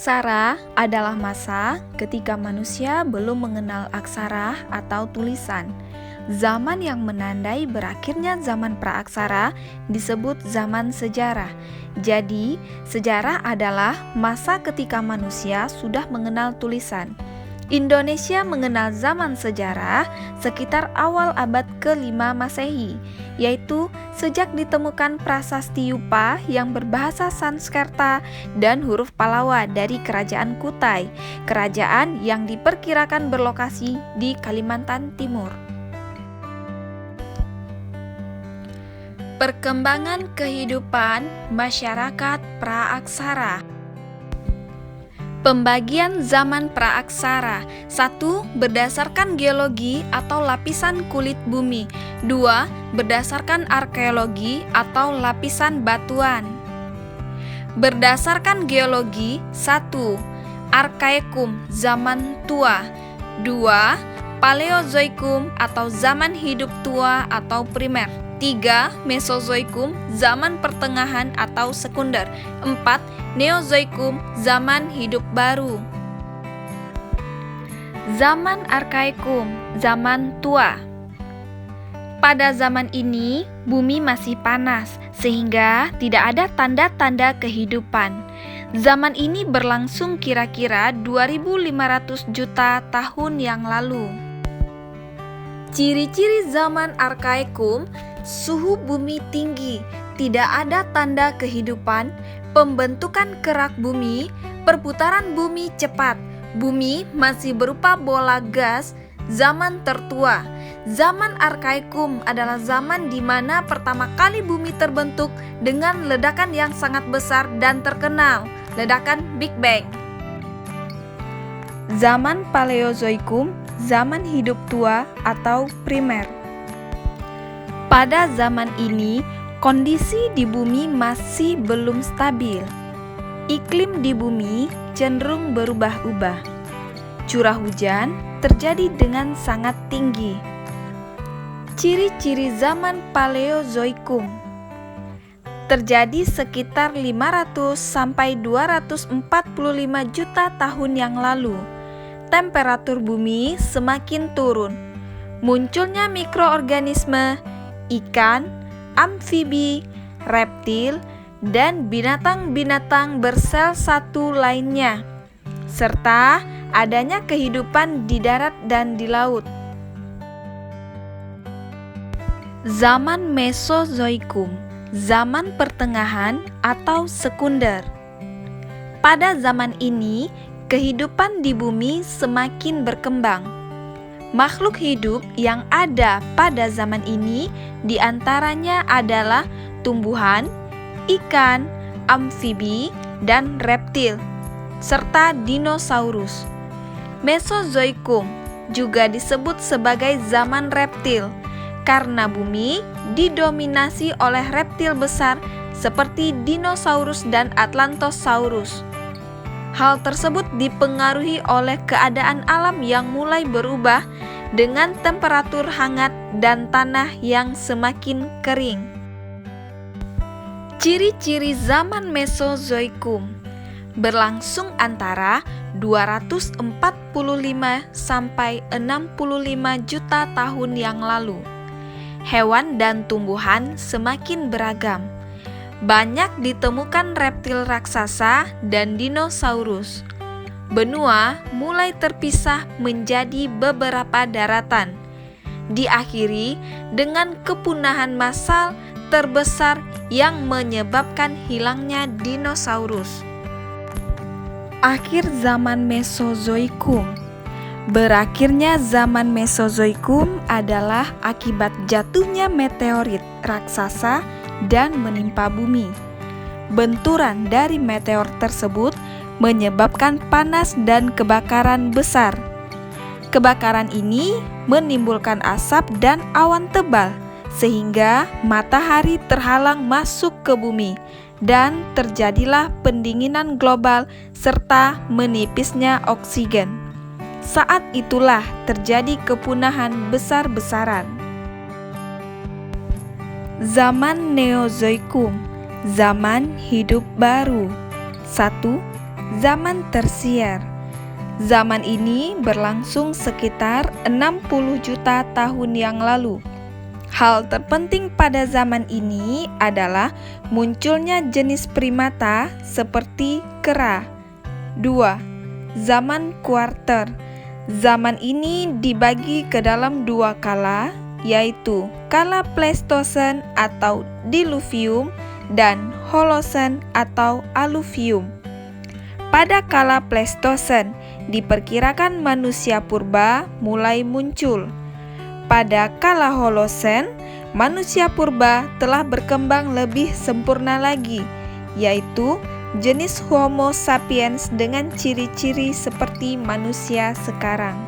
Praaksara adalah masa ketika manusia belum mengenal aksara atau tulisan. Zaman yang menandai berakhirnya zaman praaksara disebut zaman sejarah. Jadi, sejarah adalah masa ketika manusia sudah mengenal tulisan. Indonesia mengenal zaman sejarah sekitar awal abad ke-5 Masehi, yaitu sejak ditemukan prasasti Yupa yang berbahasa Sanskerta dan huruf Palawa dari Kerajaan Kutai, kerajaan yang diperkirakan berlokasi di Kalimantan Timur. Perkembangan kehidupan masyarakat praaksara. Pembagian zaman praaksara. 1. Berdasarkan geologi atau lapisan kulit bumi. 2. Berdasarkan arkeologi atau lapisan batuan. Berdasarkan geologi. 1. Arkaekum, zaman tua. 2. Paleozoikum atau zaman hidup tua atau primer. 3. Mesozoikum, zaman pertengahan atau sekunder. 4. Neozoikum, zaman hidup baru. Zaman Arkaekum, zaman tua. Pada zaman ini, bumi masih panas, sehingga tidak ada tanda-tanda kehidupan. Zaman ini berlangsung kira-kira 2.500 juta tahun yang lalu. Ciri-ciri zaman Arkaekum: suhu bumi tinggi, tidak ada tanda kehidupan, pembentukan kerak bumi, perputaran bumi cepat, bumi masih berupa bola gas. Zaman tertua. Zaman Arkaekum adalah zaman di mana pertama kali bumi terbentuk dengan ledakan yang sangat besar dan terkenal, ledakan Big Bang. Zaman Paleozoikum, zaman hidup tua atau primer. Pada zaman ini, kondisi di bumi masih belum stabil. Iklim di bumi cenderung berubah-ubah. Curah hujan terjadi dengan sangat tinggi. Ciri-ciri zaman Paleozoikum: terjadi sekitar 500 sampai 245 juta tahun yang lalu. Temperatur bumi semakin turun. Munculnya mikroorganisme, ikan, amfibi, reptil, dan binatang-binatang bersel satu lainnya, serta adanya kehidupan di darat dan di laut. Zaman Mesozoikum, zaman pertengahan atau sekunder. Pada zaman ini, kehidupan di bumi semakin berkembang. Makhluk hidup yang ada pada zaman ini diantaranya adalah tumbuhan, ikan, amfibi, dan reptil, serta dinosaurus. Mesozoikum juga disebut sebagai zaman reptil karena bumi didominasi oleh reptil besar seperti dinosaurus dan atlantosaurus. Hal tersebut dipengaruhi oleh keadaan alam yang mulai berubah dengan temperatur hangat dan tanah yang semakin kering. Ciri-ciri zaman Mesozoikum: berlangsung antara 245 sampai 65 juta tahun yang lalu. Hewan dan tumbuhan semakin beragam. Banyak ditemukan reptil raksasa dan dinosaurus. Benua mulai terpisah menjadi beberapa daratan. Diakhiri dengan kepunahan massal terbesar yang menyebabkan hilangnya dinosaurus. Akhir zaman Mesozoikum. Berakhirnya zaman Mesozoikum adalah akibat jatuhnya meteorit raksasa dan menimpa bumi. Benturan dari meteor tersebut menyebabkan panas dan kebakaran besar. Kebakaran ini menimbulkan asap dan awan tebal sehingga matahari terhalang masuk ke bumi dan terjadilah pendinginan global serta menipisnya oksigen. Saat itulah terjadi kepunahan besar-besaran. Zaman Neozoikum, zaman hidup baru. 1. Zaman Tersier. Zaman ini berlangsung sekitar 60 juta tahun yang lalu. Hal terpenting pada zaman ini adalah munculnya jenis primata seperti kera. 2. Zaman Kuarter. Zaman ini dibagi ke dalam dua kala, yaitu kala Pleistosen atau Diluvium dan Holosen atau Aluvium. Pada kala Pleistosen, diperkirakan manusia purba mulai muncul. Pada kala Holosen, manusia purba telah berkembang lebih sempurna lagi, yaitu jenis Homo sapiens dengan ciri-ciri seperti manusia sekarang.